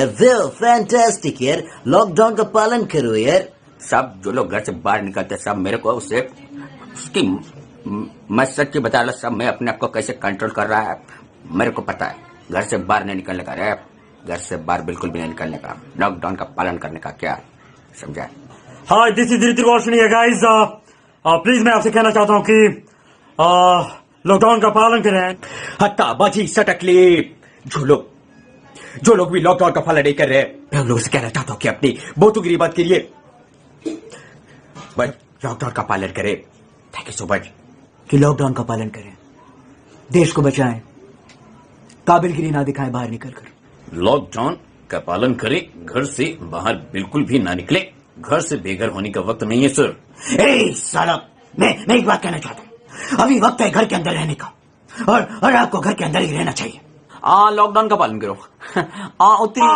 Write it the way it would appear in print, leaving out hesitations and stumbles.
Well fantastic यार, lockdown का पालन करो यार। सब जो लोग घर से बाहर निकलते सब मेरे को उससे उसकी मैं सच्ची बता रहा, सब मैं अपने आप को कैसे कंट्रोल कर रहा है मेरे को पता है। घर से बाहर नहीं निकलने का रे, घर से बाहर बिल्कुल भी नहीं निकलने का, लॉकडाउन का पालन करने का, क्या समझा? हाय, दिस इज ऋतिक रोशनी है गाइस। प्लीज मैं आपसे कहना चाहता हूँ कि लॉकडाउन का पालन करें। हत्ता बाजी सटकली जो लोग भी लॉकडाउन का पालन नहीं कर रहे, मैं उन लोगों से कहना चाहता हूँ कि अपनी बोतुगिरी बात के लिए बस लॉकडाउन का पालन करें। Thank you so much. कि लॉकडाउन का पालन करें, देश को बचाएं, काबिलगिरी ना दिखाएं बाहर निकलकर। लॉकडाउन का पालन करें, घर से बाहर बिल्कुल भी ना निकले, घर से बेघर होने का वक्त नहीं है सर। ए साला, मैं एक बात कहना चाहता हूँ, अभी वक्त है घर के अंदर रहने का, और आपको घर के अंदर ही रहना चाहिए। लॉकडाउन का पालन करो। उतनी